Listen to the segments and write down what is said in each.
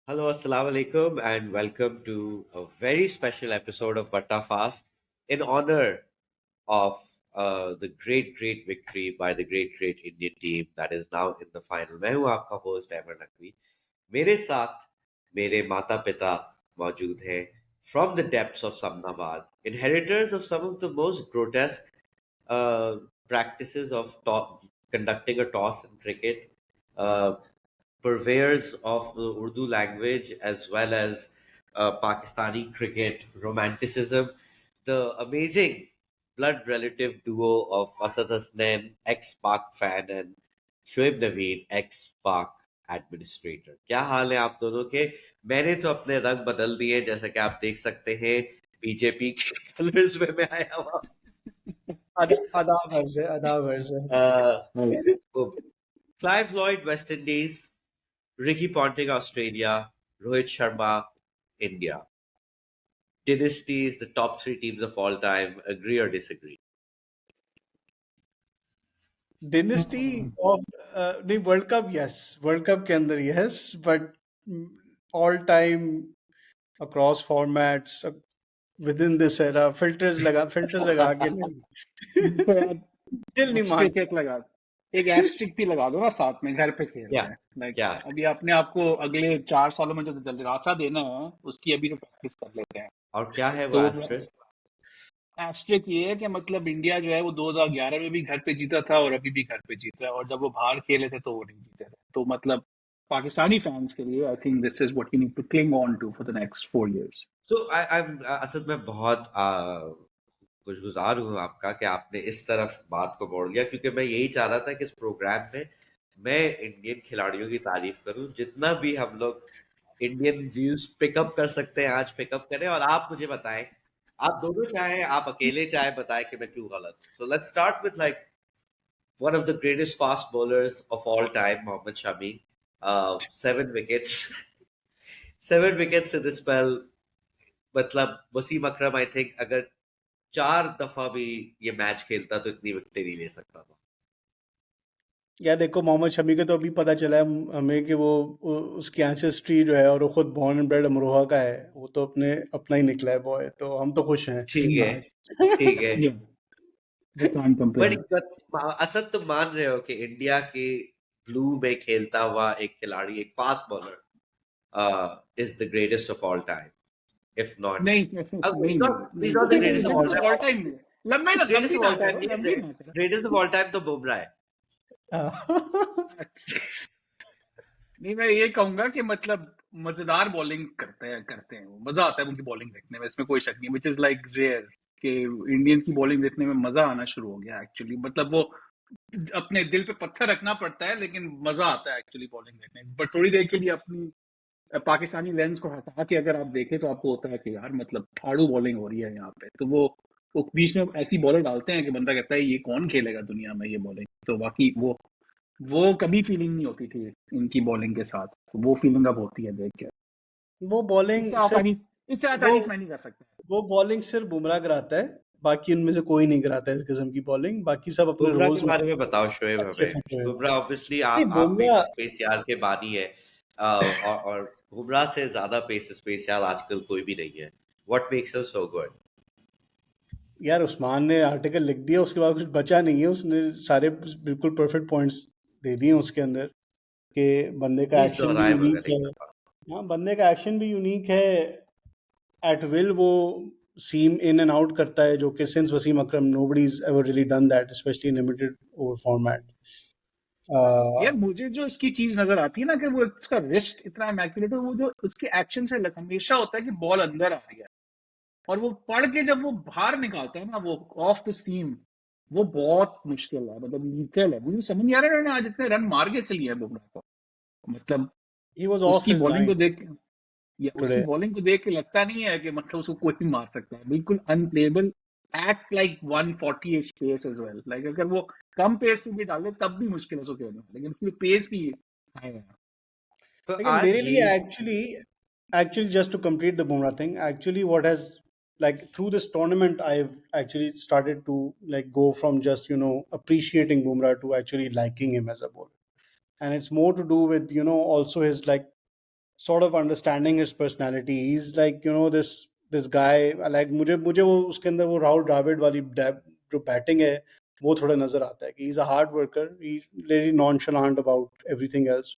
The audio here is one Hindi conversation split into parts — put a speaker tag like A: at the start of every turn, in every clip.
A: Hello, assalamu alaikum, and welcome to a very special episode of Batta Fast in honor of the great victory by the great Indian team that is now in the final. मैं हूँ आपका host अमर नकवी. मेरे साथ मेरे माता पिता मौजूद हैं from the depths of Samnabad, inheritors of some of the most grotesque uh, practices of conducting a toss in cricket. Uh, Purveyors of the Urdu language as well as Pakistani cricket romanticism. The amazing blood relative duo of Asad Hasnain, ex-Pak fan, and Shoaib Naveed, ex-Pak administrator. क्या हाल है आप दोनों के? मैंने तो अपने रंग बदल दिए, जैसा कि आप देख सकते हैं बीजेपी के कलर्स में मैं आया हुआ.
B: आधा वर्ष है.
A: Clive Lloyd, West Indies. Ricky Ponting, Australia. Rohit Sharma, India. Dynasty is the top three teams of all time. Agree or disagree?
B: Dynasty of नहीं world cup yes world cup के अंदर yes but all time across formats with in this era filters लगा के नहीं दिल नहीं मान
C: एक लगा एक एस्ट्रिक भी लगा दो ना साथ में घर पे खेल रहे हैं लाइक अभी अपने आप को अगले 4 सालों में जो दिलासा देना है उसकी अभी तो प्रैक्टिस कर लेते हैं.
A: और क्या है वो
C: एस्ट्रिक ये है कि मतलब इंडिया जो है वो 2011 में भी घर पे जीता था और अभी भी घर पे जीता है, और जब वो बाहर खेले थे तो वो नहीं जीते थे. तो मतलब पाकिस्तानी फैंस के लिए I think this is what you need to cling on to for the next 4 years.
A: So Asad में बहुत खुशगुजार हूँ आपका कि आपने इस तरफ बात को मोड़ लिया, क्योंकि मैं यही चाह रहा था कि इस प्रोग्राम में मैं इंडियन खिलाड़ियों की तारीफ करूं. जितना भी हम लोग इंडियन व्यूज पिकअप कर सकते हैं आज पिकअप करें, और आप मुझे बताएं, आप दोनों चाहे आप अकेले चाहे बताएं कि मैं क्यों गलत. So let's start with like one of the greatest fast bowlers of all time, Mohammad Shami. 7 wickets. 7 wickets in the spell. मतलब वसीम अकरम आई थिंक अगर 4 दफा भी ये मैच खेलता तो इतनी विकेट नहीं ले सकता था.
B: यार देखो मोहम्मद शमी का तो अभी पता चला है हमें कि वो उसकी एंसेस्ट्री जो है और वो खुद बॉर्न एंड ब्रेड अमरोहा का है, वो तो अपना ही निकला है बॉय, तो हम तो खुश हैं.
A: ठीक है. बट असद तुम मान रहे हो कि इंडिया के ब्लू में खेलता हुआ एक खिलाड़ी, एक fast bowler is the greatest of all time? If not,
C: he's not the greatest of all time.
A: Greatest of all time तो बुमराह है.
C: नहीं, मैं ये कहूंगा कि मतलब मजेदार बॉलिंग करते हैं वो, मजा आता है उनकी बॉलिंग देखने में, इसमें कोई शक नहीं. विच इज लाइक रेयर कि इंडियंस की बॉलिंग देखने में मजा आना शुरू हो गया एक्चुअली. मतलब वो अपने दिल पे पत्थर रखना पड़ता है लेकिन मजा आता है एक्चुअली बॉलिंग देखने में. बट थोड़ी देर के लिए अपनी पाकिस्तानी लेंस को हटा के अगर आप देखें तो आपको होता है कि यार मतलब फाड़ू बॉलिंग हो रही है यहाँ पे. तो वो बीच में ऐसी बॉलर डालते हैं कि बंदा कहता है ये कौन खेलेगा दुनिया में ये बॉलिंग. तो बाकी वो कभी फीलिंग नहीं होती थी इनकी बॉलिंग के साथ, तो वो फीलिंग अब होती है देख के.
B: वो बॉलिंग
C: इससे तारीफ मैं नहीं कर सकता.
B: वो बॉलिंग सिर्फ बुमराह कराता है, बाकी उनमें से कोई नहीं कराता है इस किस्म की बॉलिंग. बाकी सब अपने रोल्स
A: के बारे में बताओ शोएब हमें. बुमराह ऑब्वियसली आप पेस यार के बानी है, और बुमराह से ज्यादा पेस यार आजकल कोई भी नहीं है. What makes him so good?
B: यार उस्मान ने आर्टिकल लिख दिया, उसके बाद कुछ बचा नहीं है. उसने सारे बिल्कुल परफेक्ट पॉइंट्स दे दिए उसके अंदर कि बंदे का एक्शन भी यूनिक है. हाँ, बंदे का एक्शन भी यूनिक है. एट विल वो सीम इन एंड आउट करता है, जो कि since Wasim Akram nobody's ever really done that, specially in limited over format.
C: यार मुझे जो इसकी चीज नजर आती है ना कि वो इसका रिस्ट इतना इमैक्युलेट है, वो जो उसके एक्शन से हमेशा होता है कि बॉल अंदर आ रही है और वो पढ़ के जब वो बाहर निकालता है ना वो ऑफ द सीम, वो बहुत मुश्किल है. मतलब लीथल है. मुझे समझ नहीं आ रहा है आज इतने रन मार के चली है बुमराह को. मतलब उसकी बॉलिंग को देख उसकी बॉलिंग को देख के लगता नहीं है कि मतलब उसको कोई मार सकता है. बिल्कुल unplayable. Act like 140 pace as well. Like अगर वो कम पेस पे भी डाले तब भी मुश्किल है उसको खेलना, लेकिन उसकी पेस भी हाई है.
B: लेकिन मेरे लिए actually just to complete the Bumrah thing, actually what has like through this tournament I've actually started to like go from just appreciating Bumrah to actually liking him as a bowler. and it's more to do with, also his like sort of understanding his personality. He's like, this guy, like मुझे वो उसके अंदर वो राहुल द्रविड़ वाली जो बैटिंग है वो थोड़ा नजर आता है कि he's a hard worker, he's very nonchalant about everything else.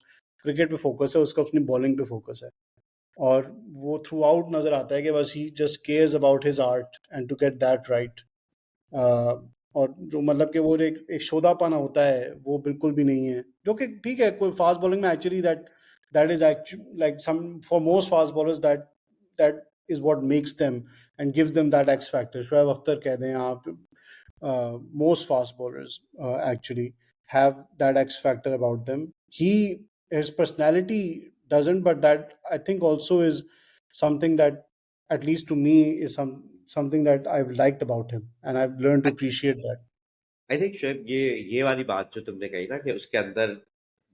B: Cricket पे फोकस है उसका, अपनी बॉलिंग पे फोकस है, और वो थ्रू आउट नजर आता है कि बस ही just cares about his art and to get that right. और जो मतलब कि वो एक शोधापना होता है वो बिल्कुल भी नहीं है, जो कि ठीक है कोई फास्ट बॉलिंग में actually that is actually like some for most fast bowlers that is what makes them and gives them that X factor. Shoaib Akhtar कह दें आप, most fast bowlers actually have that X factor about them. His personality doesn't, but that I think also is something that, at least to me, is something that I've liked about him, and I've learned to appreciate that.
A: I think Shoaib, ये वाली बात जो तुमने कही ना कि उसके अंदर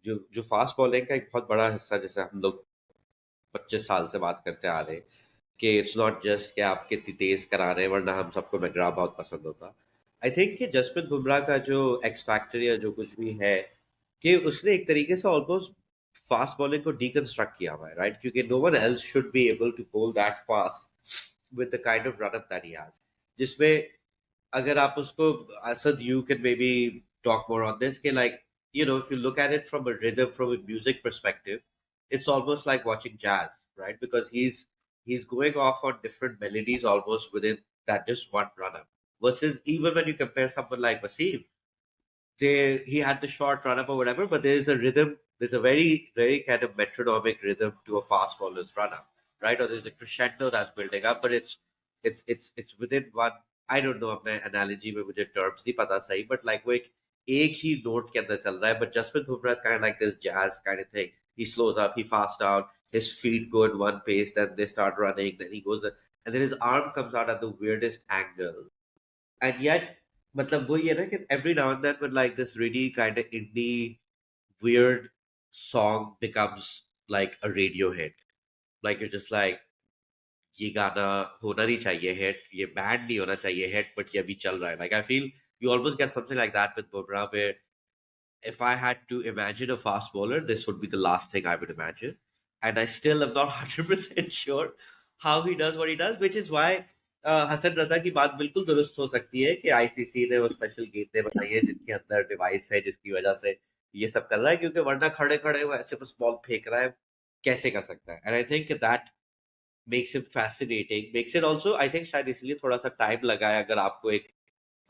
A: जो जो फास्ट बॉलिंग का एक बहुत बड़ा हिस्सा, जैसे हम लोग 25 साल से बात करते आ रहे हैं कि इट्स नॉट जस्ट कि आप कितनी तेज करा रहे हैं, वरना हम सबको मैकग्रा बहुत पसंद होता। आई थिंक कि जसप्रीत बुमराह का जो एक्स फैक्टर या जो कुछ भी है, कि उसने एक तरीके से ऑलमोस्ट फास्ट बॉलिंग को डीकंस्ट्रक्ट किया हुआ है, राइट? क्योंकि no one else should be able to bowl that fast with the kind of run up that he has, जिसमें अगर आप उसको, Asad, you can maybe talk more on this, कि like, if you look at it from a rhythm, from a music perspective, it's almost like watching jazz, right? Because he's going off on different melodies almost within that just one run up. Versus even when you compare someone like Wasim, he had the short run up or whatever, but there is a rhythm. There's a very very kind of metronomic rhythm to a fast bowler's run up, right? Or there's a crescendo that's building up, but it's within one. I don't know, अपने analogy में मुझे terms नहीं पता सही, but like वो एक ही note के अंदर चल रहा है. But Jasprit Bumrah is kind of like this jazz kind of thing. He slows up, he fasts down, his feet go in one pace, then they start running, then he goes, and then his arm comes out at the weirdest angle, and yet मतलब वो ये ना कि every now and then when like this really kind of indie weird song becomes like a radio hit, like you're just like, ये गाना होना नहीं चाहिए hit, ये band नहीं होना चाहिए hit, but ये अभी चल रहा है. Like I feel you almost get something like that with Bumrah, where if I had to imagine a fast bowler, this would be the last thing I would imagine. And I still am not 100% sure how he does what he does, which is why Hasan Raza की बात बिल्कुल दुरुस्त हो सकती है कि आईसीसी ने वो स्पेशल गेंदें बनाई है जिनके अंदर डिवाइस है जिसकी वजह से ये सब कर रहा है, क्योंकि वरना खड़े खड़े वो ऐसे बस बॉल फेंक रहा है, कैसे कर सकता है? And I think that makes him fascinating, makes it also, I think शायद इसलिए थोड़ा सा टाइम लगा है। अगर आपको एक,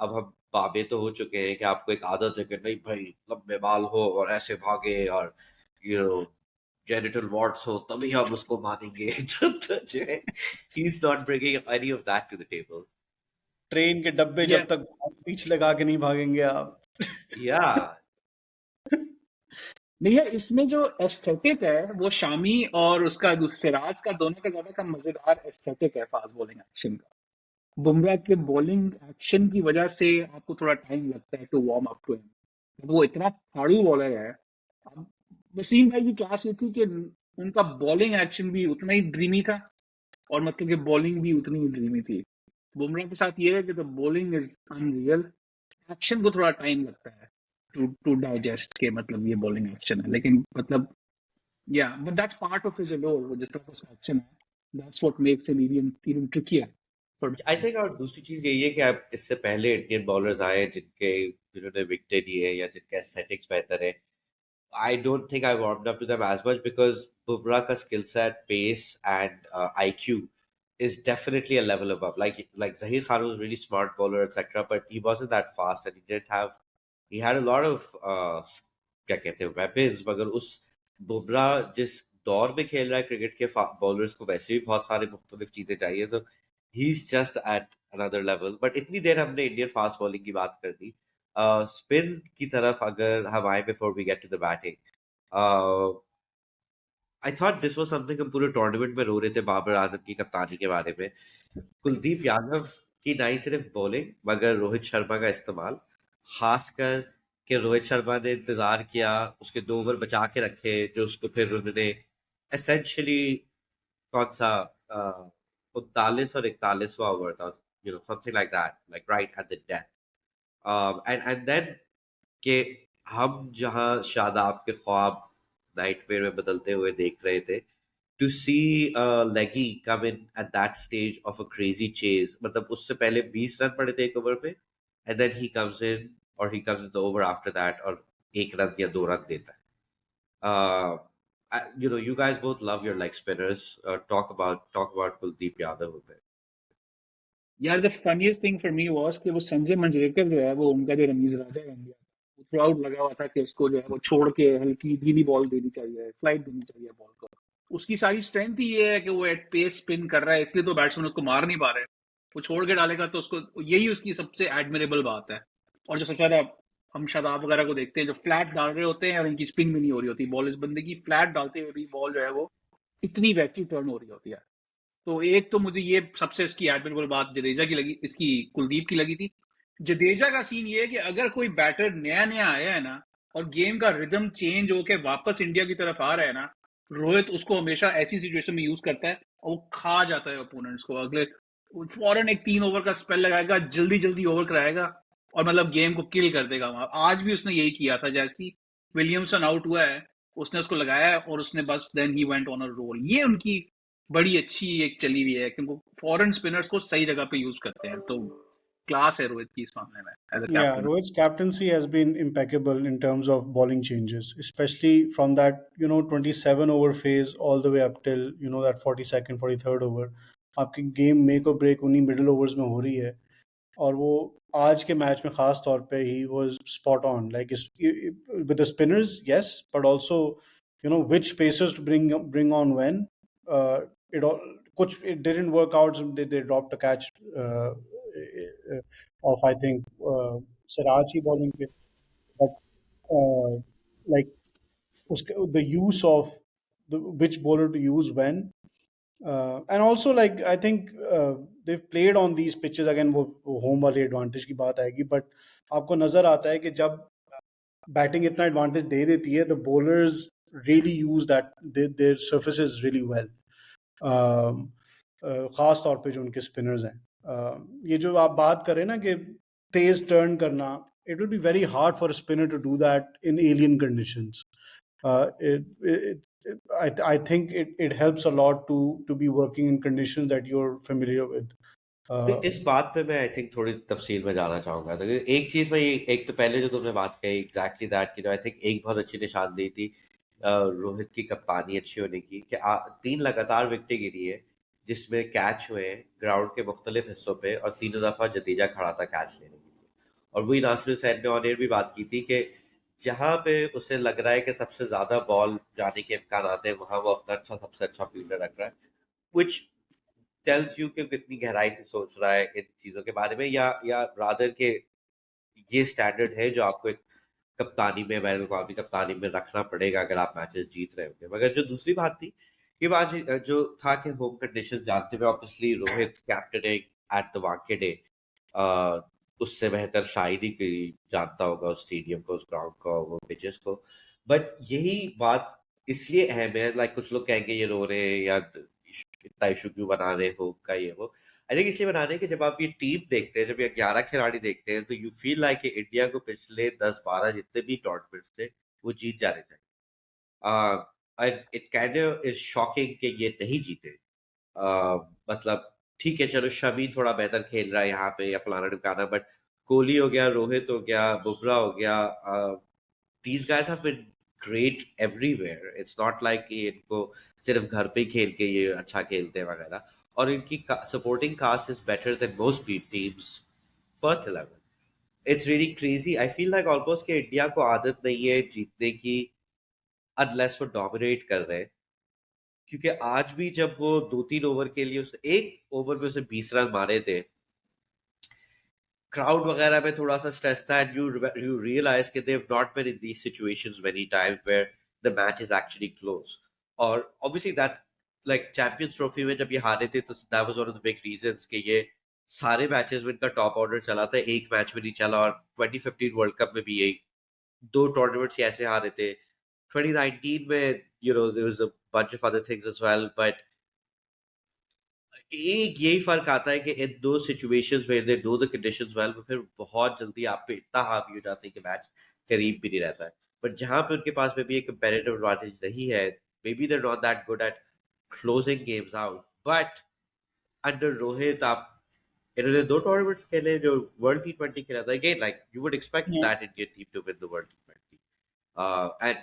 A: अब हम बाबे तो हो चुके हैं कि आपको एक आदत है कि नहीं भाई लंबे बाल हो और ऐसे भागे और यू नो जेनिटल वॉर्ट्स हो तभी हम उसको मानेंगे। तो जो है, he is not bringing any of that to the table.
B: Train के डब्बे
C: या
B: जब तक पीछ लगा के नहीं भागेंगे आप।
A: या
C: नहीं है, इसमें जो एस्थेटिक है वो शामी और उसका सिराज का दोनों का ज्यादा का मजेदार एस्थेटिक है फास्ट बॉलिंग एक्शन का। बुमराह के बॉलिंग एक्शन की वजह से आपको थोड़ा टाइम लगता है to warm up to him. वो इतना फाड़ू बॉलर है। अब वसीम भाई की क्लास ये थी कि उनका बॉलिंग एक्शन भी उतना ही ड्रीमी था और मतलब कि बॉलिंग भी उतनी ही ड्रीमी थी। बुमराह के साथ ये है कि the bowling is unreal, action को थोड़ा टाइम लगता है टू डाइजेस्ट के, मतलब ये बॉलिंग एक्शन है, लेकिन मतलब या but that's part of his allure, वो जिस तरह का एक्शन है that's what makes him even trickier for
A: I
C: batsman.
A: Think, और दूसरी चीज यही है कि आप इससे पहले इंडियन बॉलर्स आए जिन्होंने विकेटें लिए या जिनके एस्थेटिक्स बेहतर है. I don't think I warmed up to them as much because Bumrah's skill set, pace, and IQ is definitely a level above. Like Zahir Khan was a really smart bowler, etc., but he wasn't that fast, and he didn't have. He had a lot of क्या कहते हैं weapons, मगर उस बुमराह जिस दौर में खेल रहा है क्रिकेट के बॉलर्स को वैसे भी बहुत सारे मुख्तलिफ चीजें चाहिए, so he's just at another level. But इतनी देर हमने इंडियन फास्ट बॉलिंग की बात कर दी. स्पिन की तरफ अगर हम आए before we get to the batting, I thought this was something हम पूरे टूर्नामेंट में रो रहे थे बाबर आजम की कप्तानी के बारे में. कुलदीप यादव की नहीं सिर्फ बॉलिंग मगर रोहित शर्मा का इस्तेमाल, खासकर कि रोहित शर्मा ने इंतजार किया, उसके 2 ओवर बचा के रखे जो उसको फिर उन्होंने एसेंशियली कौन सा 39 और 41वां ओवर था, something like that, like right at the death. And then के हम जहाँ शादाब के ख्वाब नाइटमेयर में बदलते हुए देख रहे थे, to see Leggy come in at that stage of a crazy chase, मतलब उससे पहले 20 रन पड़े थे एक ओवर पे, and then he comes in, or he comes in the over after that, और एक रन या 2 रन देता है. uh, you guys both love your leg spinners. Talk about Kuldeep Yadav a bit.
C: यार the funniest thing for me was कि वो संजय मंजरेकर जो है वो उनका जो रमीज राजा है इंडिया का, वो थ्रू आउट लगा हुआ था कि इसको जो है वो छोड़ के हल्की धीमी बॉल देनी चाहिए, फ्लाइट देनी चाहिए बॉल को। उसकी सारी स्ट्रेंथ ही ये है कि वो एट पेस स्पिन कर रहा है, इसलिए तो बैट्समैन उसको मार नहीं पा रहे। वो छोड़ के डालेगा तो उसको, यही उसकी सबसे एडमिरेबल बात है। और जो सबसे ज्यादा हम शादाब वगैरह को देखते हैं जो फ्लैट डाल रहे होते हैं और उनकी स्पिन भी नहीं हो रही होती बॉल, इस बंदे की फ्लैट डालते हुए भी बॉल जो है वो इतनी वैसी टर्न हो रही होती है। तो एक तो मुझे ये सबसे इसकी एडमिरेबल बात जडेजा की लगी, इसकी कुलदीप की लगी थी। जडेजा का सीन ये है कि अगर कोई बैटर नया नया आया है ना और गेम का रिदम चेंज होके वापस इंडिया की तरफ आ रहा है ना, रोहित उसको हमेशा ऐसी सिचुएशन में यूज करता है और वो खा जाता है ओपोनेंट्स को। अगले फौरन एक 3 ओवर का स्पेल लगाएगा, जल्दी जल्दी ओवर कराएगा और मतलब गेम को किल कर देगा वहां। आज भी उसने यही किया था, जैसे ही विलियमसन आउट हुआ है उसने उसको लगाया और उसने बस then he went on a roll. ये उनकी बड़ी अच्छी एक चली हुई है क्योंकि फॉरेन स्पिनर्स को सही जगह पे यूज करते हैं। तो क्लास है रोहित की इस मामले में as a
B: Yeah,
C: captain.
B: Rohit's captaincy has been impeccable in terms of bowling changes, especially from that 27 over phase all the way up till that 42nd 43rd over. आपकी गेम मेक और ब्रेक उन्हीं मिडिल ओवर्स में हो रही है, और वो आज के मैच में खास तौर पे he was spot on, like with the spinners yes, but also which pacers to bring on when. It all कुछ it didn't work out, they dropped a catch of I think Sirachi bowling पे, but like the use of which bowler to use when. And also like I think they've played on these pitches again, वो home वाली advantage की बात आएगी, but आपको नजर आता है कि जब बैटिंग इतना एडवांटेज दे देती है, the bowlers really use that their surfaces really well. ख़ास तौर पे जो उनके स्पिनर्स हैं, ये जो आप बात करें ना कि तेज टर्न करना, it will be very hard for a spinner to do that in alien conditions. I think it helps a lot to be working in conditions that you're familiar with.
A: तो इस बात पे मैं आई थिंक थोड़ी तफसील में जाना चाहूंगा। तो एक चीज में एक तो पहले जो तुमने बात कही एग्जैक्टली दैट, आई थिंक एक बहुत अच्छी निशानदेही थी रोहित की कप्तानी अच्छी होने की, कि 3 लगातार विकेटें गिरी है जिसमें कैच हुए ग्राउंड के मुख्तलिफ हिस्सों पे, और तीनों दफा जडेजा खड़ा था कैच लेने के लिए। और वही नासिर हुसैन ने ऑन एयर भी बात की थी कि जहां पे उसे लग रहा है कि सबसे ज्यादा बॉल जाने के इम्कान आते हैं, वहां वो अपना सबसे अच्छा फील्डर रख रहा है, विच टेल्स यू कि कितनी गहराई से सोच रहा है इन चीजों के बारे में, या रादर के ये स्टैंडर्ड है जो आपको एक कप्तानी में, बैन अवी कप्तानी में रखना पड़ेगा अगर आप मैचेस जीत रहे होंगे। मगर जो दूसरी बात थी, ये बात जो था कि होम कंडीशंस जानते हुए obviously Rohit captaining at the Wankhede, उससे बेहतर शायद ही कोई जानता होगा उस स्टेडियम को, उस ग्राउंड को, वो पिचेस को। बट यही बात इसलिए अहम है, लाइक कुछ लोग कहेंगे ये रो रहे हैं या इतना इशू क्यों बना रहे हो का ये वो, आई थिंक इसलिए बना रहे हैं कि जब आप ये टीम देखते हैं, जब ये 11 खिलाड़ी देखते हैं, तो यू फील लाइक कि इंडिया को पिछले 10-12 जितने भी टूर्नामेंट्स थे वो जीत जाने चाहिए। And it kind is shocking कि ये नहीं जीते। मतलब ठीक है, चलो शमी थोड़ा बेहतर खेल रहा है यहाँ पे या फलाना ढिमकाना, बट कोहली हो गया, रोहित हो गया, बुमराह हो गया, these guys have been great everywhere. It's not like कि इनको सिर्फ घर पे ही खेल के ये अच्छा खेलते हैं वगैरह। और इनकी supporting cast is better than most teams first 11। It's really crazy. I feel like almost कि इंडिया को आदत नहीं है जीतने की अनलेस वो डोमिनेट कर रहे हैं, क्योंकि आज भी जब वो 2-3 ओवर के लिए उसने एक ओवर में उसे 20 रन मारे थे, क्राउड वगैरह में थोड़ा सा स्ट्रेस था, एंड यू रियलाइज कि they have not been in these situations many times where the match is actually close. और obviously that, like Champions Trophy में जब ये हारे थे तो that was one of the big reasons कि ये सारे मैचेस में इनका टॉप ऑर्डर चला था, एक मैच में नहीं चला। और 2015 वर्ल्ड कप में भी यही 2 टूर्नामेंट्स ऐसे हारे थे। 2019 में there was a bunch of other things as well, but एक यही फर्क आता है कि इन दो सिचुएशंस में they know the conditions well, फिर बहुत जल्दी आप पे इतना हावी हो जाते हैं कि मैच करीब भी नहीं रहता है। बट जहाँ पे उनके पास में भी एक कंपेरेटिव एडवांटेज नहीं है, may be they not that good at closing games out, but under Rohit आप इन्होंने 2 टूर्नामेंट्स खेले जो वर्ल्ड टी20 खेला था। Again like you would expect
B: Yeah.
A: That Indian team to win the World टी20, and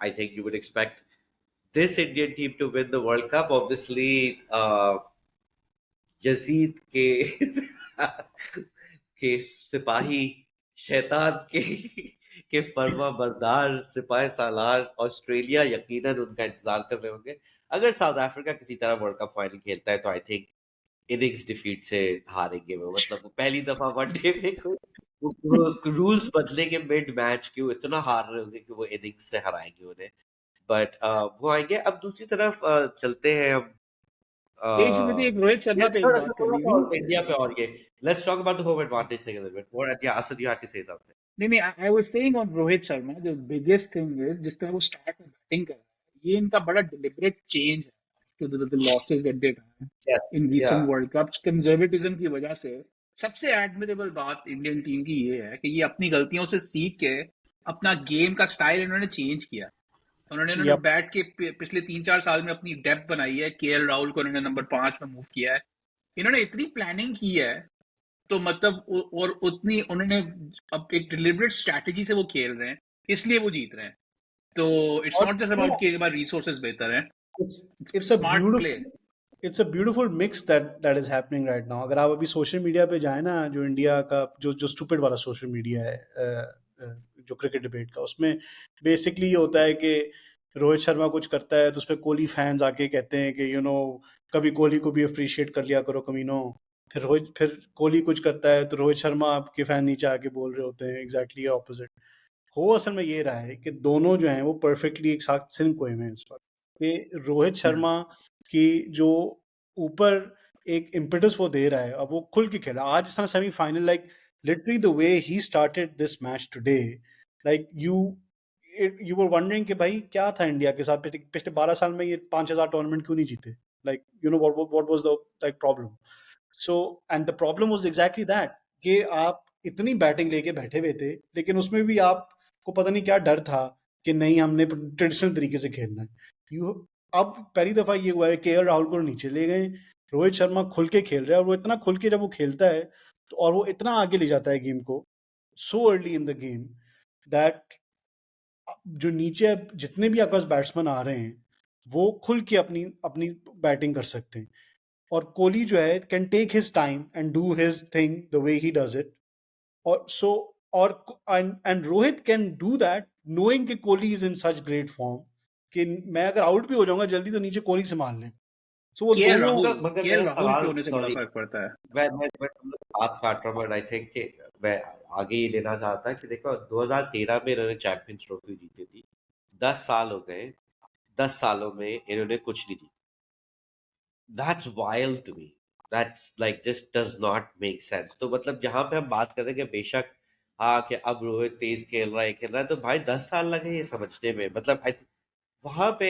A: I think you would expect this Indian team to win the World Cup. Obviously, Yazid के सिपाही शैतान के फर्मा बरदार सिपाही सालार ऑस्ट्रेलिया यकीनन उनका इंतजार कर रहे होंगे। अगर साउथ अफ्रीका किसी तरह वर्ल्ड कप फाइनल खेलता है तो आई थिंक इनिंग्स डिफीट से हारेंगे वो। मतलब वो पहली दफा वनडे में रूल्स बदले के मिड मैच के वो इतना हार रहे होंगे कि वो इनिंग्स से हराएंगे उन्हें। बट वो आएंगे। अब दूसरी तरफ चलते हैं हम
C: एक चीज में एक रोहित शर्मा पे एक बात करनी थी।
A: इंडिया पे। और ये let's talk about the home advantage thing a little bit more and या Asad, you had to say something.
C: नहीं, I was saying on Rohit Sharma, the biggest thing is जिस तरह वो स्टार्ट में बैटिंग कर रहा है, ये इनका बड़ा डिलिबरेट चेंज है to the losses that they have
A: Yeah,
C: in
A: yeah.
C: Recent World Cups. Conservatism की वजह से सबसे एडमिरेबल बात इंडियन टीम की ये है कि ये अपनी गलतियों से सीख के अपना गेम का स्टाइल इन्होंने चेंज किया। इन्होंने
B: Yep.
C: बैट के पिछले 3-4 साल में अपनी डेप्थ बनाई है। केएल राहुल को इन्होंने नंबर 5 में मूव किया है। इन्होंने इतनी प्लानिंग की है, तो मतलब और उतनी उन्होंने अब एक डिलिबरेट स्ट्रैटेजी से वो खेल रहे हैं, इसलिए वो जीत रहे हैं। तो इट्स
B: और
C: नॉट जस्ट अबाउट कि एक बार रिसोर्सेज बेहतर हैं,
B: it's it's
C: it's
B: a
C: smart play.
B: beautiful mix that is happening right now. अगर आप अभी सोशल मीडिया पे जाए ना, जो इंडिया का जो स्टूपिड वाला सोशल मीडिया है, जो क्रिकेट डिबेट का, उसमें बेसिकली ये होता है कि रोहित शर्मा कुछ करता है तो उस पर कोहली फैंस आके कहते हैं कि कभी कोहली को भी अप्रिशिएट कर लिया करो कमीनों। फिर कोहली कुछ करता है तो रोहित शर्मा आपके फैन नीचे आके बोल रहे होते हैं एग्जैक्टली ऑपोजिट। हो असल में ये रहा है कि दोनों जो हैं वो परफेक्टली एक साथ सिंक हुए हैं इस वक्त, कि रोहित शर्मा की जो ऊपर एक इम्पेटस वो दे रहा है, अब वो खुल के खेला आज इस तरह semifinal, like literally the way he started this match today, like you were wondering कि भाई क्या था इंडिया के साथ पिछले 12 साल में, ये 5,000 टूर्नामेंट क्यों नहीं जीते, like what was the like problem. So and the problem was exactly that कि आप इतनी बैटिंग लेके बैठे हुए थे, लेकिन उसमें भी आपको पता नहीं क्या डर था कि नहीं हमने ट्रेडिशनल तरीके से खेलना है। यू अब पहली दफा ये हुआ है कि केएल राहुल को नीचे ले गए, रोहित शर्मा खुल के खेल रहा है, और वो इतना खुल के जब वो खेलता है तो और वो इतना आगे ले जाता है गेम को so early in the game that जो नीचे जितने भी आपके पास बैट्समैन आ रहे हैं वो खुल के अपनी अपनी बैटिंग कर सकते हैं, और कोहली जो है can take his time and do his thing the way he does it, और सो और and Rohit can do that knowing कि Kohli is in such great form कि मैं अगर आउट भी हो जाऊंगा जल्दी तो नीचे कोहली संभाल लें। सो वो
C: केएल
B: दोनों
C: राहुल
A: मगर
C: केएल
A: मेरा
C: राहुल के
A: सवाल,
C: होने से बड़ा
A: सॉरी,
C: फर्क पड़ता है।
A: मैं तुम लोग बात काट रहा हूँ, बट आई थिंक कि मैं आगे ये लेना चाहता कि देखो 2013 में इन्होंने चैंपियंस ट्रॉफी जीती थी। 10 साल हो गए, 10 सालों में इन्होंने कुछ नहीं जीता। That's wild to me, that's like just does not make sense. तो मतलब जहां पे हम बात कर रहे हैं कि बेशक हाँ कि अब रोहित तेज खेल रहा है, तो भाई 10 साल लगे ये समझने में। मतलब वहां पे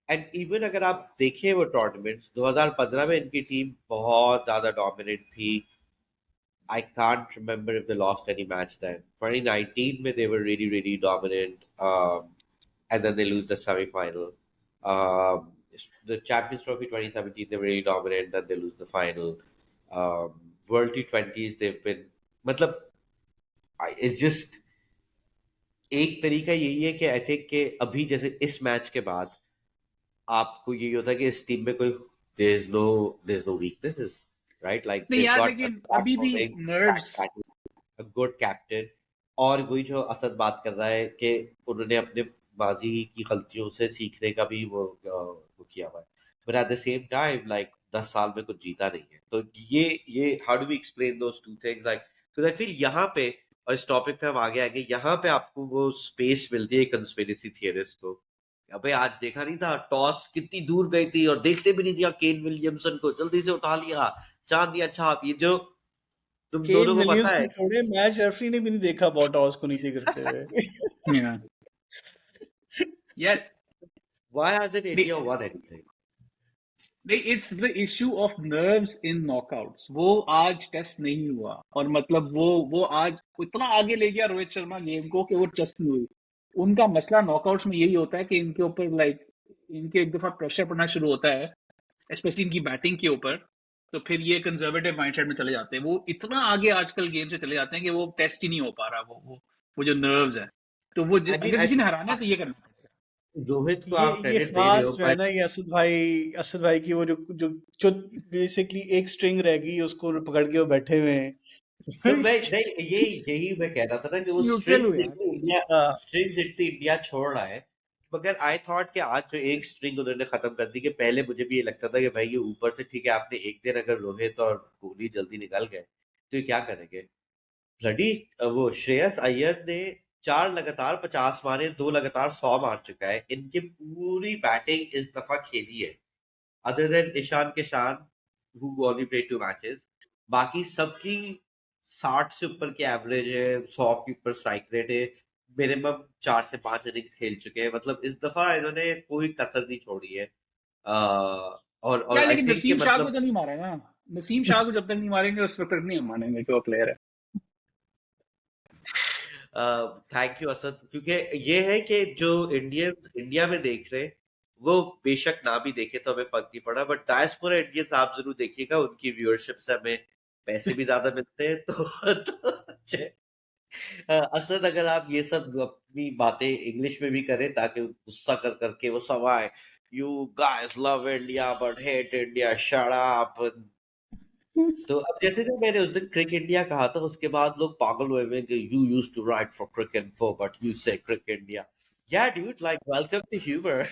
A: एंड इवन अगर आप देखें वो टूर्नामेंट्स 2015 में इनकी टीम बहुत ज्यादा डोमिनेंट थी। I can't remember if they lost any match then. 2019 में they were really really dominant, and then they lose the semi-final. Um, the Champions Trophy 2017 they were really dominant, then they lose the final. World T20s they've been, मतलब it's just एक तरीका यही है कि आई थिंक कि अभी जैसे इस मैच के बाद आपको यही होता है कि इस टीम में कोई there's no weaknesses, right? Like
C: नहीं
A: they've
C: यार,
A: got a
C: लेकिन
A: back
C: अभी भी
A: bowling,
C: nerves.
A: a good captain, और वही जो असद बात कर रहा है कि उन्होंने अपने माजी की गलतियों से सीखने का भी वो किया हुआ है। But at the same time like 10 साल में कुछ जीता नहीं है। तो ये how do we explain those two things, like तो फिर यहाँ पे, और इस टॉपिक पे हम आगे आएंगे, यहाँ पे आपको वो स्पेस मिलती है कंस्पिरेसी थियरिस्ट को। अबे आज देखा नहीं था टॉस कितनी दूर गई थी और देखते भी नहीं दिया केन विलियमसन को, जल्दी से उठा लिया, चांद दिया छाप। ये जो तुम
B: केन
A: दोनों को पता है
B: विलियम्सन छोड़े, मैच रेफरी ने भी नहीं देखा बॉटॉस को नीचे गिरते हुए।
C: यार
A: why hasn't
C: नहीं,
A: India won anything?
C: नहीं, it's the issue of nerves in knockouts. वो आज टेस्ट नहीं हुआ, और मतलब वो आज इतना आगे ले गया रोहित शर्मा गेम को कि वो टेस्ट नहीं हुई। उनका मसला नॉकआउट्स में यही होता है कि इनके ऊपर लाइक इनके एक दफा प्रेशर पड़ना शुरू होता है, स्पेशली इनकी बैटिंग के ऊपर। तो फिर ये कंजर्वेटिव माइंडसेट में चले जाते हैं, वो इतना आगे आजकल गेम से चले जाते हैं कि वो टेस्ट ही नहीं हो पा रहा, वो जो नर्व्स है। तो वो
A: आई मीन
C: अगर किसी ने हराना है तो ये करना पड़ेगा।
A: रोहित को आप
B: ये
A: क्रेडिट दे रहे
B: खास
A: हो,
B: जो है
A: बट
B: ना, ये असद भाई की वो जो जो जो बेसिकली एक स्ट्रिंग रह गई उसको पकड़ के वो बैठे हुए
A: तो
B: हैं।
A: मैं नहीं, यही मैं कह रहा था ना कि वो
C: न्यूट्रल
A: स्ट्रिंग
C: हुए यार।
A: जितनी इंडिया
B: हाँ,
A: स्ट्रिंग जितनी इंडिया छोड़ रहा है। मगर आई थॉट कि आज जो एक स्ट्रिंग उन्होंने खत्म कर दी, कि पहले मुझे भी ये लगता था कि भाई ये ऊपर से ठीक है, आपने एक दिन अगर रोहित और कोहली जल्दी निकल गए तो ये क्या करेंगे। ब्लडी वो श्रेयस अय्यर ने 4 लगातार 50 मारे, 2 लगातार 100 मार चुका है। इनकी पूरी बैटिंग इस दफा खेली है, other than Ishan Kishan who only played 2 matches. बाकी सबकी 60 से ऊपर की एवरेज है, 100 के ऊपर स्ट्राइक रेट है, मिनिमम 4 से 5 इनिंग्स खेल चुके हैं। मतलब इस दफा इन्होंने कोई कसर नहीं छोड़ी है। और
C: यार
A: आई
C: लेकिन
A: थिंक कि
C: नसीम शाह को
A: मतलब
C: तो नहीं मारा ना। नसीम शाह को जब तक नहीं मारेंगे उस वक्त तक नहीं हम मानेंगे कि वो प्लेयर है।
A: थैंक यू असद, क्योंकि ये है कि जो इंडिया में देख रहे हैं, वो बेशक ना भी देखे तो हमें फर्क नहीं पड़ा, बट डायस्पोरा इंडियंस आप जरूर देखिएगा, उनकी व्यूअरशिप से हमें पैसे भी ज्यादा मिलते हैं। तो असद, अगर आप ये सब अपनी बातें इंग्लिश में भी करें ताकि गुस्सा कर करके वो सब आए, you guys love India but hate India, shut up. तो अब जैसे जो मैंने उस दिन क्रिक इंडिया कहा था, उसके बाद लोग पागल हुए हुए हैं कि you used to write for Cricinfo but you say cric India. Yeah dude, like welcome to humour.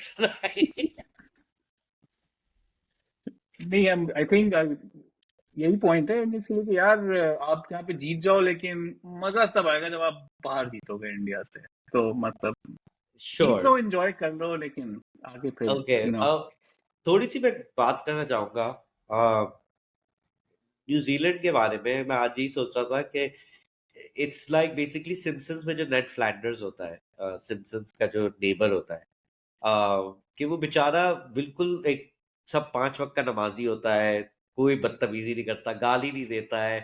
C: नहीं, हम आई थिंक यही पॉइंट है इसलिए कि यार आप यहाँ पे जीत जाओ, लेकिन मजा तब आएगा जब आप बाहर जीतोगे इंडिया से। तो मतलब जीत
A: श्योर।
C: लो, एंजॉय कर लो, लेकिन आगे फिर
A: ओके, अब थोड़ी सी मैं बात करना चाहूंगा न्यूजीलैंड के बारे में। मैं आज ही सोच रहा था कि इट्स लाइक बेसिकली सिम्पसन्स में जो नेड फ्लैंडर्स होता है, सिम्पसन्स का जो नेबर होता है, कि वो बेचारा बिल्कुल एक सब 5 वक्त का नमाजी होता है, कोई बदतमीजी नहीं करता, गाली नहीं देता है।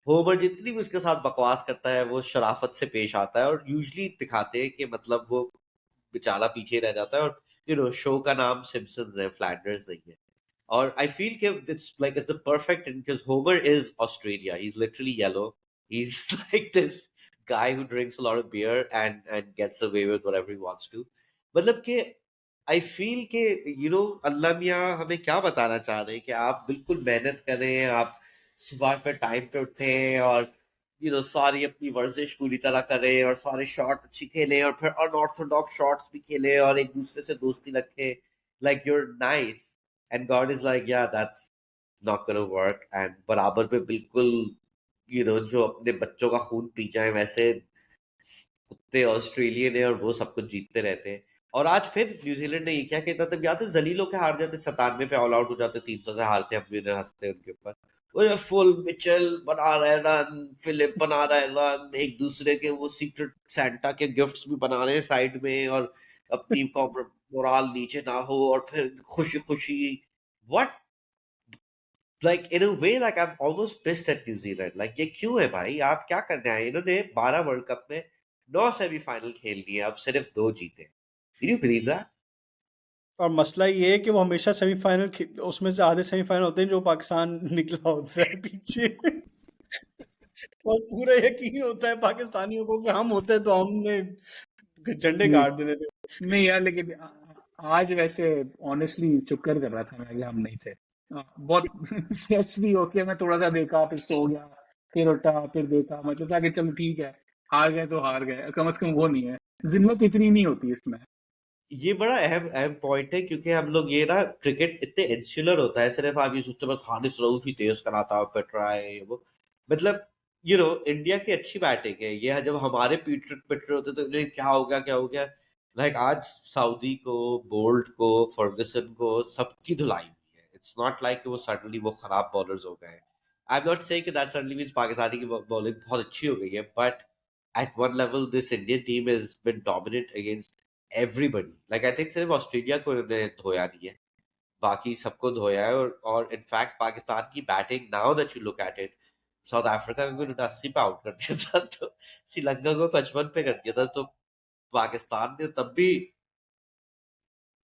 A: होमर जितनी भी उसके साथ बकवास करता है वो शराफत से पेश आता है, और यूजली दिखाते हैं कि मतलब वो बेचारा पीछे रह जाता है। और शो का नाम सिम्पसन्स है, फ्लैंडर्स नहीं है। और आई फील कि it's the perfect, because Homer is Australia. He's literally yellow. He's like this guy who drinks a lot of beer and gets away with whatever he wants to. मतलब कि आई फील कि अल्लाह मियाँ हमें क्या बताना चाह रहे हैं कि आप बिल्कुल मेहनत करें, आप सुबह पे टाइम पे उठें, और सारी अपनी वर्जिश पूरी तरह करें, और सारे शॉट अच्छी खेलें, और फिर अनऑर्थोडॉक्स शॉट्स भी खेलें, और एक दूसरे से दोस्ती रखें, like you're nice, and God is like, yeah, that's not gonna work, and बराबर पे बिल्कुल जो अपने बच्चों का खून पी जाए वैसे कुत्ते ऑस्ट्रेलियन है, और वो सब कुछ जीतते रहते हैं। और आज फिर न्यूजीलैंड ने ये क्या कहता, तब याद है जलील होकर हार जाते, 97 पे ऑल आउट हो जाते, 300 से हारते, हम भी उन्हें हंसते उनके ऊपर। वो फुल मिचेल बना रहे रन, फिलिप बना रहे रन, एक दूसरे के वो सीक्रेट सैंटा के गिफ्ट्स भी बना रहे हैं साइड में, और अपनी मोराल नीचे ना हो, और फिर खुशी खुशी। What, like in a way, like I'm almost pissed at New Zealand, like ये क्यों है भाई, आप क्या करने आए। इन्होंने 12 वर्ल्ड कप में 9 सेमीफाइनल खेल लिए, अब सिर्फ 2 जीते। Can you believe that?
B: और मसला ये है कि वो हमेशा सेमीफाइनल, उसमें से आधे सेमीफाइनल होते हैं जो पाकिस्तान निकला होता है पीछे। और पूरा यकीन होता है पाकिस्तानियों को कि हम होते तो हमने झंडे
C: नहीं,
B: गाड़ देते थे।
C: नहीं यार, लेकिन आज वैसे ऑनेस्टली शुक्र कर रहा था मैं कि हम नहीं थे। बहुत स्ट्रेस भी होके मैं थोड़ा सा देखा, फिर सो गया, फिर उठा, फिर देखा, मतलब था कि चलो ठीक है, हार गए तो हार गए, कम से कम वो नहीं है। जिल्लत इतनी नहीं होती इसमें।
A: ये बड़ा अहम अहम पॉइंट है, क्योंकि हम लोग ये ना क्रिकेट इतने इंसुलर होता है, सिर्फ आप ये सोचते हो बस हारिस रऊफ ही तेज कराता है, पेट रहा है वो। मतलब इंडिया की अच्छी बैटिंग है, ये जब हमारे पीट पिट रहे होते तो नहीं, क्या हो गया क्या हो गया। लाइक आज सऊदी को, बोल्ट को, फर्गुसन को सबकी धुलाई हुई है। इट्स नॉट लाइक वो सडनली वो खराब बॉलर्स हो गए। आई एम नॉट सेइंग कि दैट सडनली मींस पाकिस्तानी की बॉलिंग बहुत अच्छी हो गई है, but at one level this Indian team has been dominant against everybody. Like I think सिर्फ ऑस्ट्रेलिया को इन्होंने धोया नहीं है। बाकी सबको धोया है। और इनफैक्ट पाकिस्तान की batting, now that you look at it, south Africa को 80 पे आउट कर दिया था, तो श्रीलंका को 55 पे कर दिया था, तो पाकिस्तान ने तब भी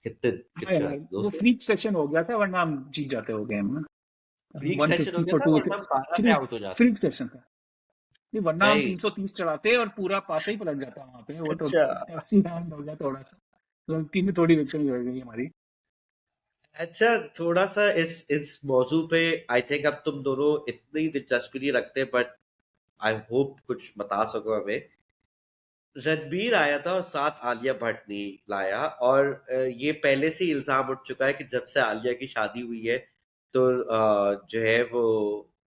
A: कितने
C: हाँ
A: कितने
C: यार,
A: दो
C: वो
A: सौ
C: फ्रीक सेशन हो गया था, वरना हम जीत जाते हो गेम में।
A: फ्रीक
C: वन
A: सेशन हो
C: फिफ्टी
A: गया
C: फॉर
A: था,
C: टू
A: वरना हम 12 पे
C: फ्रीक
A: आउट हो जाते।
C: फ्रीक सेशन था। नहीं, वरना हम
A: नहीं,
C: 330 चढ़ाते और पूरा पासा ही पलट जाता वहां पे। वो तो
B: अच्छा।
C: एक्सीडेंट हो गया थोड़ा सा, तो टीम में थोड़ी विकेट गिर गई हमारी।
A: अच्छा, थोड़ा सा इस मौजू पे आई थिंक अब तुम दोनों इतनी दिलचस्पी नहीं रखते, बट आई होप कुछ बता सको हमें। रणबीर आया था और साथ आलिया भट्ट ने लाया, और ये पहले से ही इल्जाम उठ चुका है कि जब से आलिया की शादी हुई है, तो जो है वो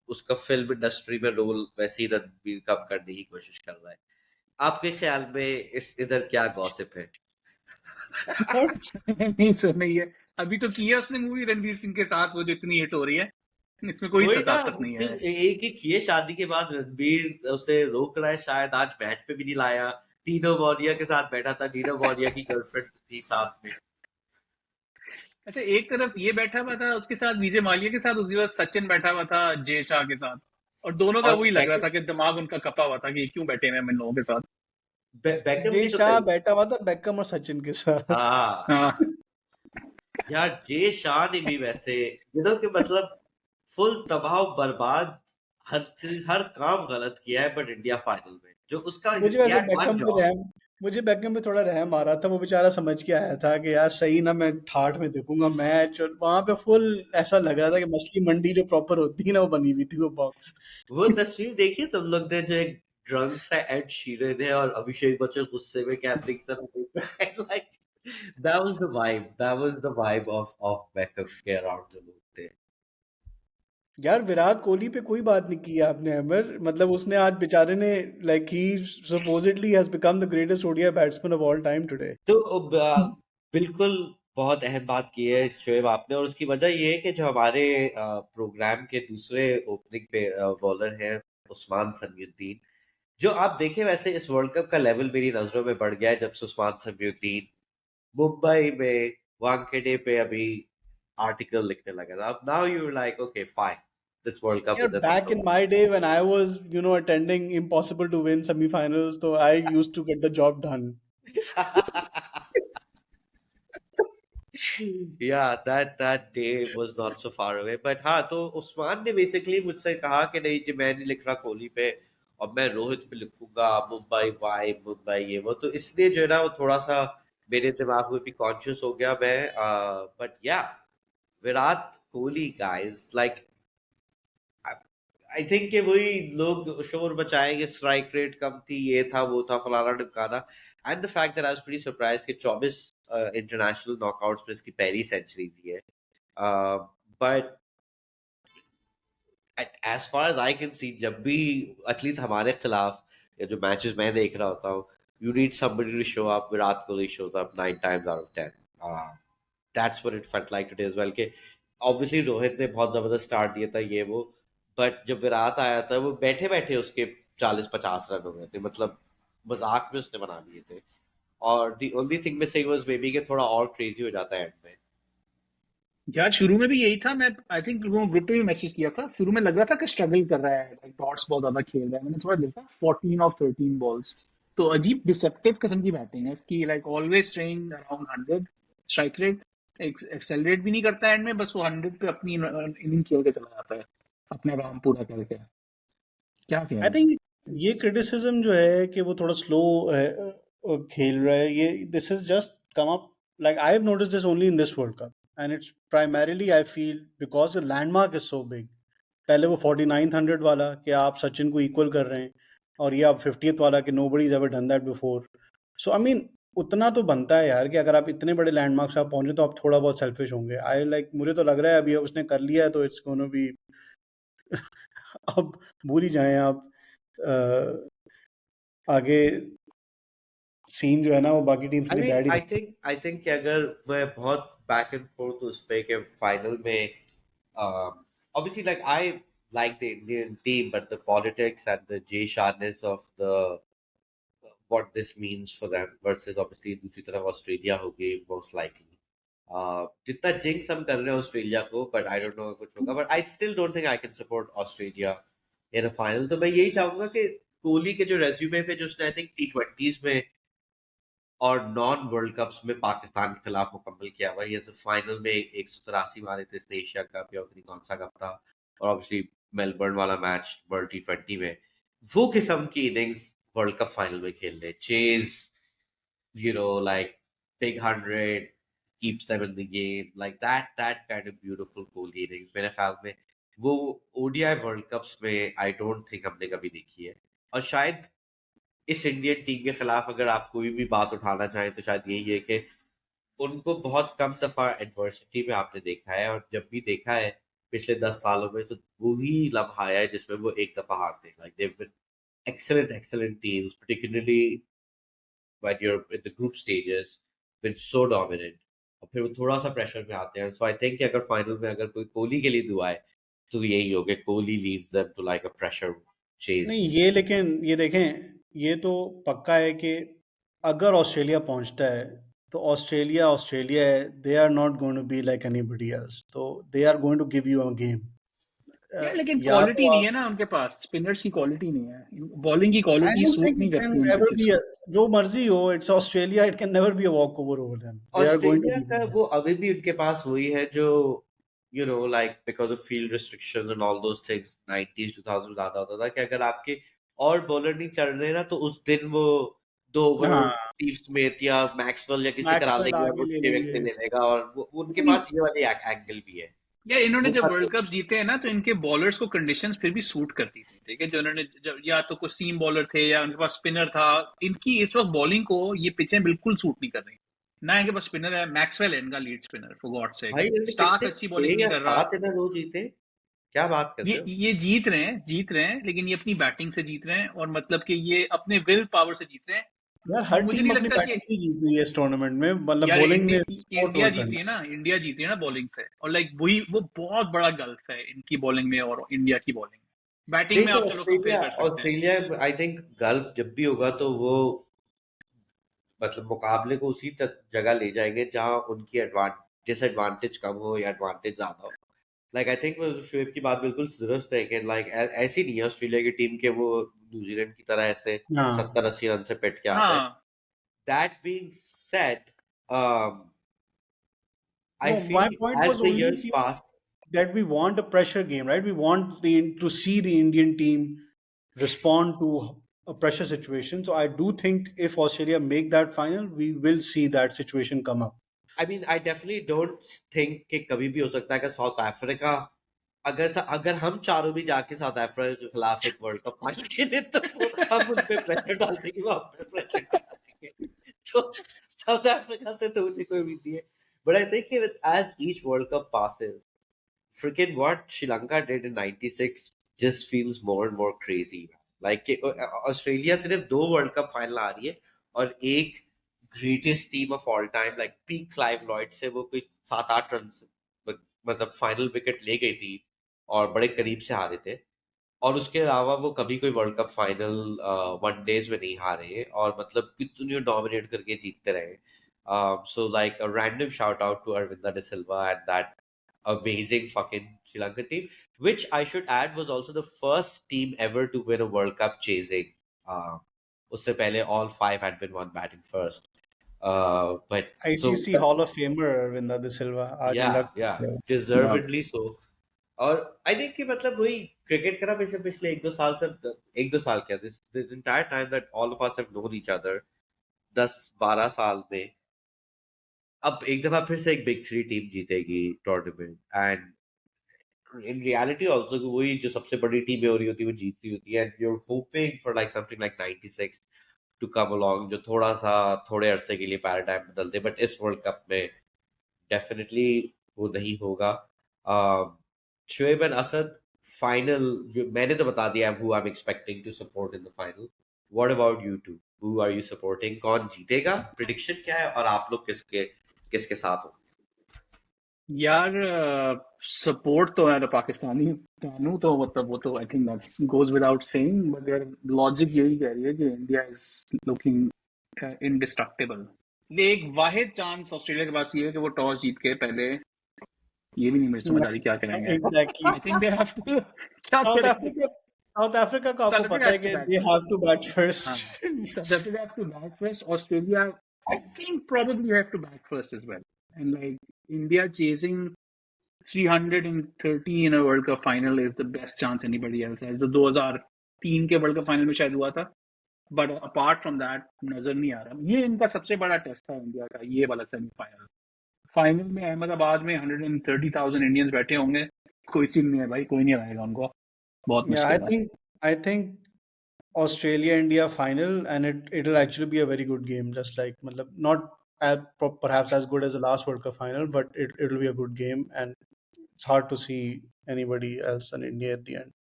A: उसका फिल्म इंडस्ट्री में रोल वैसे ही रणबीर कम करने की कोशिश कर रहा है। आपके ख्याल में इस इधर क्या गॉसिप है?
C: नहीं सर, नहीं है। अभी तो किया उसने मूवी रणवीर सिंह के साथ, वो जो इतनी हिट हो रही है, इसमें कोई
A: वही ना,
C: ताकत नहीं है।
A: एक ही किए शादी के बाद रणबीर उसे रोक रहा है, शायद आज मैच पे भी नहीं लाया। टीनो मौर्य के साथ बैठा था, टीनो मौर्य की गर्लफ्रेंड थी साथ में।
C: अच्छा, एक तरफ ये बैठा हुआ था उसके साथ, विजय माल्या के साथ, उसके बाद सचिन बैठा हुआ था जय शाह के साथ, और दोनों का
A: और
C: वही लग रहा था कि दिमाग उनका कपा हुआ था कि क्यों बैठे हुए हम इन लोगों के साथ।
A: बेकम
B: जय
A: की तो
B: शाह
A: कही।
B: बैठा हुआ था बेकम और सचिन के साथ।
A: हाँ
C: हाँ।
A: यार, जय शाह ने भी वैसे कि मतलब फुल तबाह बर्बाद, हर चीज हर काम गलत किया है, बट इंडिया फाइनल में जो उसका
B: मुझे वैसे
A: वन जॉब।
B: मुझे बेकहम पे थोड़ा रहम आ रहा था। वो बेचारा समझ के आया था कि यार सही ना, मैं ठाठ में देखूंगा मैच, और वहां पे फुल ऐसा लग रहा था कि मछली मंडी जो प्रॉपर होती है ना, वो बनी हुई थी वो बॉक्स।
A: वो तस्वीर देखी तुम लोग ने, जो एक ड्रंक सा एड शीरन है और अभिषेक बच्चन गुस्से में कैमरे की तरफ देख रहा है, like that was the vibe of Beckham के अराउंड जो लोग थे।
B: यार विराट कोहली पे कोई बात नहीं की आपने अमर, मतलब उसने आज बेचारे ने, like he supposedly has become the greatest ODI batsman of all time today.
A: तो बिल्कुल बहुत अहम बात की है शोएब आपने, और उसकी वजह ये है कि जो हमारे प्रोग्राम के दूसरे ओपनिंग पे बॉलर हैं, उस्मान समीउद्दीन। जो आप देखें, वैसे इस वर्ल्ड कप का लेवल मेरी नजरों में बढ़ गया है जब से उस्मान समीउद्दीन मुंबई में वानखेड़े पे अभी आर्टिकल लिखने लगा था। अब now you like okay fine, this World Cup
B: यार
A: is
B: back in my day when I was attending impossible to win semifinals, तो I used to get the job done.
A: Yeah, that day was not so far away, but हाँ, तो उस्मान ने बेसिकली मुझसे कहा कि नहीं जी, मैं नहीं लिख रहा कोहली पे, और मैं रोहित पे लिखूंगा, मुंबई वाइब, मुंबई ये वो, तो इसलिए जो है ना, वो थोड़ा सा मेरे दिमाग में भी कॉन्शियस हो गया मैं। बट या, Virat Kohli guys, like I think कि वही लोग शोर मचाएंगे, स्ट्राइक रेट कम थी, ये था वो था, फलाना ढिमकाना। And the fact that I was pretty surprise कि 24 इंटरनेशनल नॉकआउट्स में इसकी पहली सेंचुरी भी है। But as far as I can see, जब भी एटलीस्ट हमारे खिलाफ या जो मैचेस मैं देख रहा होता हूँ, you need somebody to show up, Virat Kohli shows up 9 times out of 10। That's what it felt like today as well, के ऑब्वियसली रोहित ने बहुत जबरदस्त स्टार्ट दिया था ये वो, बट जब विराट आया था, वो बैठे बैठे उसके 40-50 रन हो गए थे, मतलब मजाक में उसने बना दिए थे। और the only thing missing was may be, के थोड़ा और क्रेजी हो जाता है एंड में।
C: यार शुरू में भी यही था। मैं आई थिंक लोगों ग्रुप पे भी मैसेज किया था, शुरू में लग रहा था कि स्ट्रगल कर रहा है, लाइक डॉट्स बहुत ज्यादा खेल रहा है। मैंने थोड़ा देखा, 14 ऑफ 13 बॉल्स, तो अजीब डिसेप्टिव किस्म की बैटिंग है इसकी, like always straying around 100 strike rate. Accelerate भी नहीं करता एंड में, बस वो 100 पे अपनी इनिंग खेल के चला जाता है, अपना काम पूरा करके। क्या
B: आई
C: कहना
B: थिंक
C: है।
B: ये क्रिटिसिज्म जो है कि वो थोड़ा स्लो खेल रहा है, ये this is just come up, like I have notice this only in this World cup, and it's primarily I feel because the landmark is so big. पहले वो 4900 वाला कि आप सचिन को इक्वल कर रहे हैं, और ये आप 50th वाला कि nobody is ever done that before. So I mean उतना तो बनता है यार कि अगर आप इतने बड़े लैंडमार्क से आप पहुंचे तो आप थोड़ा बहुत सेल्फिश होंगे। आई लाइक मुझे तो लग रहा है अभी उसने कर लिया है तो इट्स गोना बी अब भूल ही जाएं आप। अ, आगे सीन जो है ना वो बाकी टीम्स के
A: आई
B: लिए
A: mean
B: bad he
A: I think कि अगर मैं बहुत बैक एंड फोर्थ उस पे के फाइनल में, obviously like I like the Indian team, but the politics and the Jay Sharness of the what this means for them versus obviously दूसरी तरफ ऑस्ट्रेलिया होगी most likely. जितना जिंक्स हम कर रहे हैं ऑस्ट्रेलिया को, बट आई डोंट नो कुछ होगा, but I still don't think I can support Australia in a final. तो मैं यही चाहूंगा कि कोहली के जो रेज्यूमे पे, जो उसने आई थिंक T20s में और नॉन वर्ल्ड कप्स में पाकिस्तान के खिलाफ मुकम्मल किया हुआ, ये फाइनल में 183 मारे थे, इसने एशिया कप या पता कौन सा कप था, और ऑब्वियसली मेलबर्न वाला मैच वर्ल्ड T20 में, वो किस्म की इनिंग्स वर्ल्ड कप फाइनल में खेल रहे, chase, like big 100, keeps them in the game, like that kind of beautiful Kohli innings मेरे ख्याल में वो ओडीआई वर्ल्ड कप्स में आई डोंट थिंक हमने कभी देखी है। और शायद इस इंडियन टीम के खिलाफ अगर आप कोई भी बात उठाना चाहें तो शायद यही है कि उनको बहुत कम दफा एडवर्सिटी में आपने देखा है, और जब भी देखा है पिछले 10 सालों में, तो वही लम्हा है जिसमें वो एक दफा हारते हैं। Like they've been excellent teams, particularly when you're in the group stages, been so dominant, और फिर वो थोड़ा सा प्रेशर में आते हैं। सो आई थिंक कि अगर फाइनल में अगर कोई कोहली के लिए दुआ है तो यही हो कि Kohli leads them to like a pressure chase.
B: नहीं, ये लेकिन ये देखें, ये तो पक्का है कि अगर ऑस्ट्रेलिया पहुंचता है तो ऑस्ट्रेलिया ऑस्ट्रेलिया है, they are not going to be like anybody else, तो they are going to give you a game.
C: यार लेकिन
B: या
C: क्वालिटी
B: तो
C: नहीं
B: आप,
C: है ना उनके पास, स्पिनर्स की क्वालिटी नहीं है, बॉलिंग की
B: I
C: quality
B: don't
C: suit
B: think
C: नहीं
B: इट कैन
C: करती इन
B: एवर
C: पिचेस
B: बी,
C: पे।
B: जो मर्जी हो, it's Australia, it can never be a walk over over them, they are going to
A: Australia का
B: गिव।
A: वो अभी भी उनके पास वही है जो like because of field restrictions and all those things 90s 2000 ज्यादा होता था कि अगर आपके और बॉलर नहीं चल रहे ना, तो उस दिन वो 2 ओवर
B: हाँ,
A: स्टीव स्मिथ या मैक्सवेल या किसी करा
B: मैक्सवेल
A: देंगे, और
B: आगे
A: वो
B: ले
A: 6 विकेट
B: लेंगे।
A: ले लेगा, और उनके
C: नहीं
A: पास ये वाली एंगल भी है।
C: यार, इन्होंने
A: वो
C: जब
A: कर
C: वर्ल्ड
A: लेते
C: कप जीते हैं ना, तो इनके बॉलर्स को कंडीशंस फिर भी सूट करती थी, ठीक है, जो इन्होंने जब या तो कोई सीम बॉलर थे या उनके पास स्पिनर था, इनकी इस वक्त बॉलिंग को ये पिचें बिल्कुल सूट नहीं कर रही ना। इनके पास स्पिनर है, मैक्सवेल है इनका lead spinner, for God sake.
A: भाई इन्होंने
C: स्टार्क
A: कितने
C: अच्छी बॉलिंग
A: 6
C: नहीं
A: या
C: कर रहा।
A: 7 इन्हें रो जीते, क्या बात कर
C: ये
A: रहे हो?
C: ये जीत रहे हैं, लेकिन ये अपनी बैटिंग से जीत रहे हैं, और मतलब कि ये अपने विल पावर से जीत रहे हैं।
B: यार हर
C: मुझे
B: टीम
C: नहीं
B: अपनी
C: लगता कि
B: बैटिंग से ही जीत रही है इस टूर्नामेंट में, मतलब
C: यार
B: बॉलिंग ने सपोर्ट
C: इंडिया
B: और
C: जीत रही
B: करना।
C: है ना, इंडिया जीत रही है ना बॉलिंग से, और लाइक वही वो बहुत बड़ा गल्फ है इनकी बॉलिंग में और इंडिया की बॉलिंग में। बैटिंग
A: नहीं
C: में
A: तो
C: आप चलो कंपेयर
A: ऑस्ट्रेलिया
C: कर सकते हैं।
A: ऑस्ट्रेलिया आई थिंक गल्फ जब भी होगा तो वो मतलब मुकाबले को उसी तक जगह ले जाएंगे जहां उनकी डिसएडवांटेज कम हो या एडवांटेज ज्यादा हो। लाइक आई थिंक शोएब की बात बिल्कुल दुरुस्त है कि लाइक ऐसी नहीं है ऑस्ट्रेलिया की टीम के वो न्यूजीलैंड की तरह ऐसे
B: हाँ,
A: 70-80 रन से पिट के आ जाए।
C: हाँ।
A: That being said, I
B: no, my
A: feel
B: point
A: as
B: was
A: the
B: only
A: years past,
B: that we want a pressure game, right? We want to see the Indian team respond to a pressure situation. So I do think if Australia make that final, we will see that situation come up.
A: I mean I definitely don't think कि कभी भी हो सकता है कि साउथ अफ्रीका, अगर हम चारों भी जाके साउथ अफ्रीका के खिलाफ एक वर्ल्ड कप फाइनल खेले, तो हम उन पे प्रेशर डाल देंगे, वो हम पे प्रेशर डालेंगे। तो साउथ अफ्रीका से तो मुझे कोई उम्मीद नहीं है, but I think as each World Cup passes, freaking what Sri Lanka did in '96 just feels more and more crazy. Like Australia सिर्फ 2 वर्ल्ड कप फाइनल आ रही है, और एक greatest team of all time like peak Clive Lloyd से वो कोई 7-8 रन से मतलब फाइनल विकेट ले गई थी, और बड़े करीब से हारे थे। और उसके अलावा वो कभी कोई वर्ल्ड कप फाइनल वनडेज में नहीं हारे, और मतलब कितनी डोमिनेट करके जीतते रहे। So like a random shout out to Aravinda de Silva and that amazing fucking Sri Lankan team, which I should add was also the first team ever to win a World Cup chasing. उससे पहले all 5 had been won batting first. But so
B: ICC Hall of Famer Arvinda de Silva आज इंडिया
A: yeah,
B: का।
A: deservedly so. और आई थिंक कि मतलब वही क्रिकेट का ना पिछले पिछले 1-2 साल से, 1-2 साल क्या, this entire time that all of us have known each other, 10-12 साल में अब एक दफा फिर से एक बिग थ्री टीम जीतेगी tournament, and in reality also वही जो सबसे बड़ी टीमें हो रही होती है वो जीत रही होती है, and you are hoping for like something like 96 to come along, जो थोड़ा सा थोड़े अरसे के लिए पैराडाइम बदल दे, बट इस वर्ल्ड कप में डेफिनेटली वो नहीं होगा। शोएब एंड असद फाइनल, मैंने तो बता दिया who I am expecting to support in the final. What about you too, who are you supporting, कौन जीतेगा, प्रिडिक्शन क्या है, और आप लोग किसके किसके साथ हो?
C: यार सपोर्ट तो यार पाकिस्तानी फैन हूं, तो मतलब वो तो I think that goes without saying, but यार लॉजिक यही कह रही है कि इंडिया इज लुकिंग इनडिस्ट्रक्टेबल। एक वाहिद चांस ऑस्ट्रेलिया के पास ये है कि वो टॉस जीत के पहले, ये भी नहीं मुझे समझ आ रही क्या करेंगे।
B: Exactly.
C: I think they have to क्या
B: साउथ
C: करेंगे।
B: अफ्रीका साउथ अफ्रीका को आपको
C: साउथ अफ्रीका
B: पता है
C: हैज टू
B: कि
C: bat
B: they have to bat
C: first. हाँ,
B: first.
C: South Africa have to bat first, Australia I think probably have to bat first as well. And like India chasing 330 in a World Cup final is the best chance anybody else has. जो 2003 के वर्ल्ड कप फाइनल में शायद हुआ था, बट अपार्ट फ्रॉम दैट नजर नहीं आ रहा। ये इनका सबसे बड़ा टेस्ट था इंडिया का, ये वाला सेमीफाइनल। फाइनल में अहमदाबाद में 130,000 इंडियंस बैठे होंगे, कोई सीन नहीं है भाई, कोई नहीं आएगा उनको, बहुत
B: Yeah, I
C: मुश्किल है।
B: think I think Australia India final, and it'll actually be a very good game. Just like matlab, not perhaps as good as the last World Cup final, but it'll be a good game, and it's hard to see anybody else than India at the end.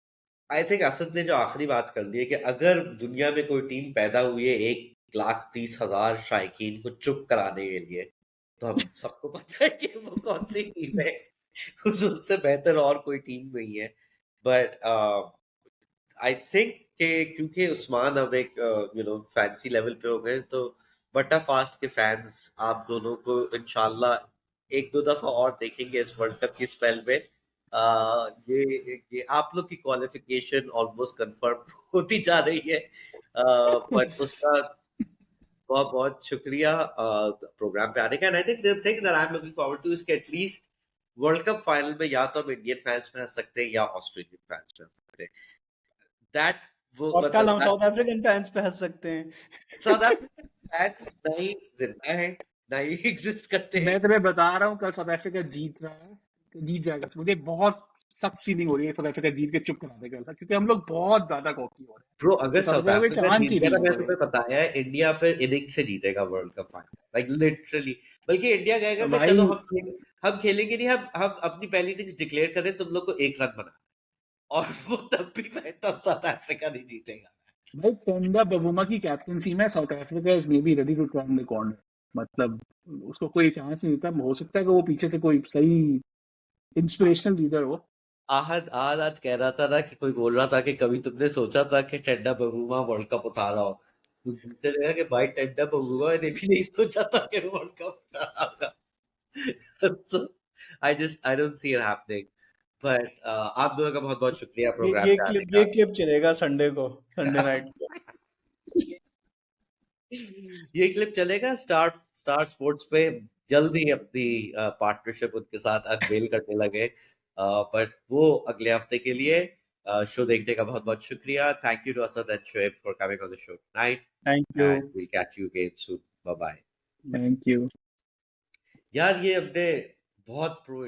A: I think Asad ने जो आखिरी बात कर दी है कि अगर दुनिया में कोई टीम पैदा हुई है 1,30,000 शायकीन को चुप कराने के लिए, तो हम सबको पता है कि वो कौन सी टीम है। उससे बेहतर और कोई टीम नहीं है। बट आई थिंक कि क्योंकि उस्मान अब एक फैंसी लेवल पे हो गए, तो बट्टा फास्ट के फैंस आप दोनों को इंशाल्लाह एक दो दफा और देखेंगे इस वर्ल्ड कप की स्पेल में। ये आप लोग की क्वालिफिकेशन ऑलमोस्ट कंफर्म होती जा रही है। बट उसका बहुत बहुत शुक्रिया प्रोग्राम पे आने का। And I think the thing that I am looking forward two is कि एटलीस्ट वर्ल्ड कप फाइनल में या तो हम इंडियन फैंस में हंस सकते हैं या ऑस्ट्रेलियन फैंस में हंस सकते हैं। दैट वो
B: और कल हम
A: मतलब
B: साउथ अफ्रीकन फैंस पे हंस सकते हैं।
A: साउथ अफ्रीकन फैंस ना ही जिंदा है ना ही एग्जिस्ट करते हैं।
C: मैं तुम्हें बता रहा हूँ, कल साउथ अफ्रीका जीत रहा है, तो जीत जाएगा। मुझे बहुत सख्त फीलिंग हो रही है साउथ अफ्रीका जीत के चुप करा देगा, क्योंकि हम लोग बहुत ज्यादा कॉकी हो रहे हैं।
A: ब्रो अगर
C: साउथ
A: साउथ
C: अफ्रीका कोई
A: अफ्रीका
C: चांस
A: जीत
C: ही
A: गया
C: नहीं
A: ना,
C: है
A: मैं
C: कोई।
A: तुम्हें बताया है इंडिया फिर इनिंग से जीतेगा world cup final, like literally. बल्कि इंडिया कहेगा कि
C: भाई
A: चलो हम खेलेंगे नहीं, हम अपनी पहली इनिंग्स डिक्लेयर करें, तुम लोग को 1 रन बना, और वो तब भी मैं तब साउथ अफ्रीका नहीं जीतेगा।
C: भाई टेंडा बबूमा की कैप्टनसी में South Africa is maybe ready to turn the corner. मतलब उसको कोई चांस नहीं देता। हो सकता है कि वो पीछे से कोई सही इंस्पिरेशनल लीडर हो।
A: आहद आज आज कह रहा था ना कि कोई बोल रहा था कि कभी तुमने सोचा था कि टेंडा बबूमा वर्ल्ड कप उठा रहा हो, तो मुझे लगा कि भाई टेंडा बबूमा ने भी नहीं सोचा था कि वर्ल्ड कप उठा रहा होगा। So I don't see it happening. But आप दोनों का बहुत बहुत शुक्रिया
B: ये
A: प्रोग्राम
B: ये
A: पे आने
B: क्लिप
A: का।
B: ये क्लिप चलेगा संडे को, संडे नाइट को।
A: ये क्लिप चलेगा स्टार स्टार स्पोर्ट्स पे। जल्द ही अपनी पार्टनरशिप उनके साथ अनवेल करने लगे, बट वो अगले हफ्ते के लिए। शो देखने का बहुत बहुत शुक्रिया। Thank you to Asad and Shoaib for coming on the show tonight,
B: thank you.
A: And will catch you again soon. Bye bye.
C: Thank you.
A: यार ये अपने बहुत प्रो